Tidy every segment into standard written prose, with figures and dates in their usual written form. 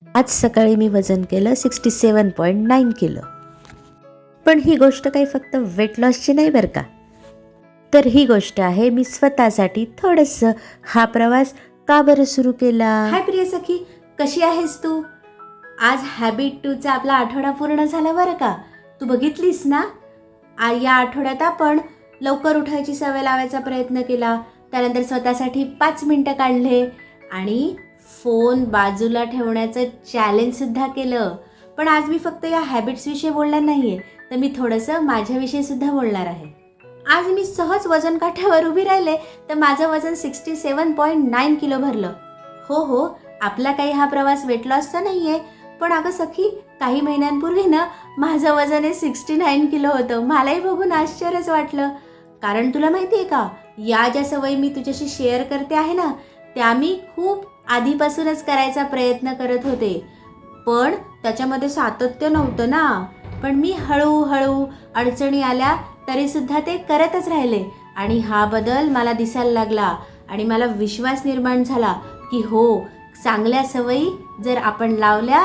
आज सकाळी मी वजन केलं 67.9 किलो. पण ही गोष्ट काही फक्त वेट लॉसची नाही बरं का. तर ही गोष्ट आहे मी स्वतःसाठी थोडंसं हा प्रवास का बरं सुरू केला. हाय प्रिय सखी, कशी आहेस तू? आज हॅबिट 2चा आपला आठवडा पूर्ण झाला बरं का. तू बघितलीस ना? या आठवड्यात आपण लवकर उठायची सवय लावायचा प्रयत्न केला, त्यानंतर स्वतःसाठी 5 मिनटं काढले आणि फोन बाजूला ठेवण्याचं चॅलेंजसुद्धा केलं. पण आज मी फक्त या हॅबिट्सविषयी बोलणार नाही आहे, तर मी थोडंसं माझ्याविषयीसुद्धा बोलणार आहे. आज मी सहज वजन काट्यावर उभी राहिले तर माझं वजन 67.9 किलो भरलं. हो, आपला काही हा प्रवास वेट लॉसचा नाही आहे. पण अगं सखी, काही महिन्यांपूर्वी ना माझं वजन हे 69 किलो होतं. मलाही बघून आश्चर्यच वाटलं. कारण तुला माहिती आहे का, या ज्या सवयी मी तुझ्याशी शेअर करते आहे ना, त्या मी खूप आधीपासूनच करायचा प्रयत्न करत होते. पण त्याच्यामध्ये सातत्य नव्हतं ना. पण मी हळूहळू अडचणी आल्या तरीसुद्धा ते करतच राहिले आणि हा बदल मला दिसायला लागला आणि मला विश्वास निर्माण झाला की हो, चांगल्या सवयी जर आपण लावल्या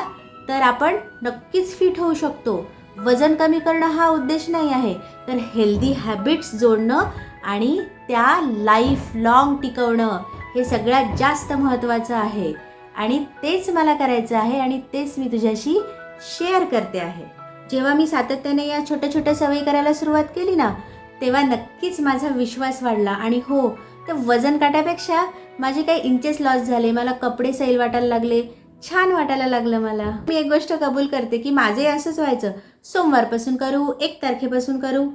तर आपण नक्कीच फिट होऊ शकतो. वजन कमी करणं हा उद्देश नाही आहे, तर हेल्दी हॅबिट्स जोडणं आणि त्या लाईफ लाँग टिकवणं हे सगळ्यात जास्त महत्त्वाचं आहे. आणि तेच मला करायचं आहे आणि तेच मी तुझ्याशी शेअर करते आहे. जेव्हा मी सातत्याने या छोट्या छोट्या सवयी करायला सुरुवात केली ना, तेव्हा नक्कीच माझा विश्वास वाढला आणि हो, तर वजन काट्यापेक्षा माझे काही इंचेस लॉस झाले. मला कपडे सैल वाटायला लागले, छान वाटायला लागलं मला. मी एक गोष्ट कबूल करते की माझे असंच व्हायचं, सोमवारपासून करू, 1 तारखेपासून करू.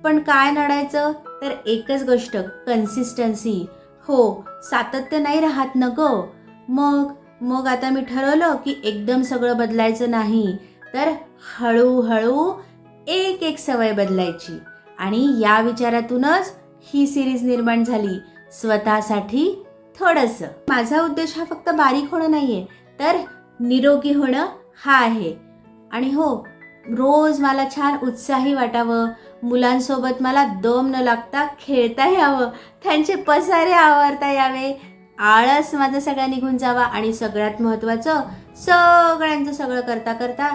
पण काय नडायचं तर एकच गोष्ट, कन्सिस्टन्सी. हो, सातत्य नाही राहत न गं. मग आता मी ठरवलं की एकदम सगळं बदलायचं नाही, तर हळूहळू एक सवय बदलायची. आणि या विचारातूनच ही सिरीज निर्माण झाली, स्वतःसाठी थोडंसं. माझा उद्देश हा फक्त बारीक होणं नाहीये, तर निरोगी होणं हा आहे. आणि हो, रोज मला छान उत्साही वाटावं, मुलांसोबत मला दम न लागता खेळता यावं, त्यांचे पसारे आवरता यावे, आळस माझं सगळं निघून जावा आणि सगळ्यात महत्त्वाचं, सगळ्यांचं सगळं करता करता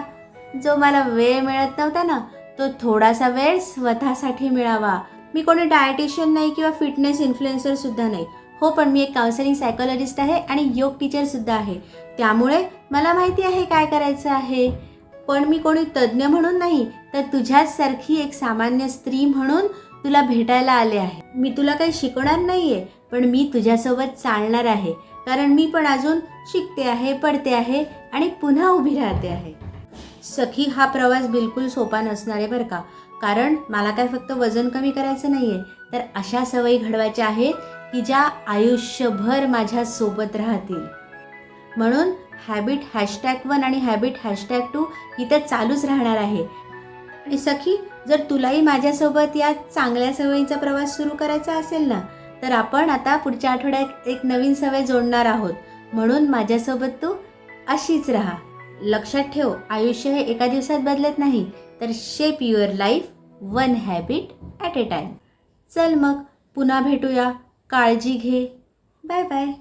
जो मला वेळ मिळत नव्हता ना, तो थोडासा वेळ स्वतःसाठी मिळावा. मी कोणी डायटिशियन नाही किंवा फिटनेस इन्फ्लुएन्सर सुद्धा नाही. हो, पण मी एक काउन्सिलिंग सायकोलॉजिस्ट आहे आणि योग टीचर सुद्धा आहे. त्यामुळे मला माहिती आहे काय करायचं आहे. पण मी कोणी तज्ज्ञ म्हणून नाही, तर तुझ्यासारखी एक सामान्य स्त्री म्हणून तुला भेटायला आले आहे. मी तुला काही शिकवणार नाहीये, पण मी तुझ्यासोबत चालणार आहे. कारण मी पण अजून शिकते आहे, पडते आहे आणि पुन्हा उभी राहते आहे. सखी, हा प्रवास बिलकुल सोपा नसणार आहे बरं का. कारण मला काय फक्त वजन कमी करायचं नाही आहे, तर अशा सवयी घडवायच्या आहेत की ज्या आयुष्यभर माझ्या सोबत राहतील. म्हणून हॅबिट #1 आणि हॅबिट #2 इथं चालूच राहणार आहे. आणि सखी, जर तुलाही माझ्यासोबत या चांगल्या सवयीचा प्रवास सुरू करायचा असेल ना, तर आपण आता पुढच्या आठवड्यात एक नवीन सवय जोडणार आहोत. म्हणून माझ्यासोबत तू अशीच राहा. लक्षात ठेव, आयुष्य हे एका दिवसात बदलत नाही, तर shape your life 1 habit at a time. चल मग, पुन्हा भेटूया. काळजी घे. Bye bye.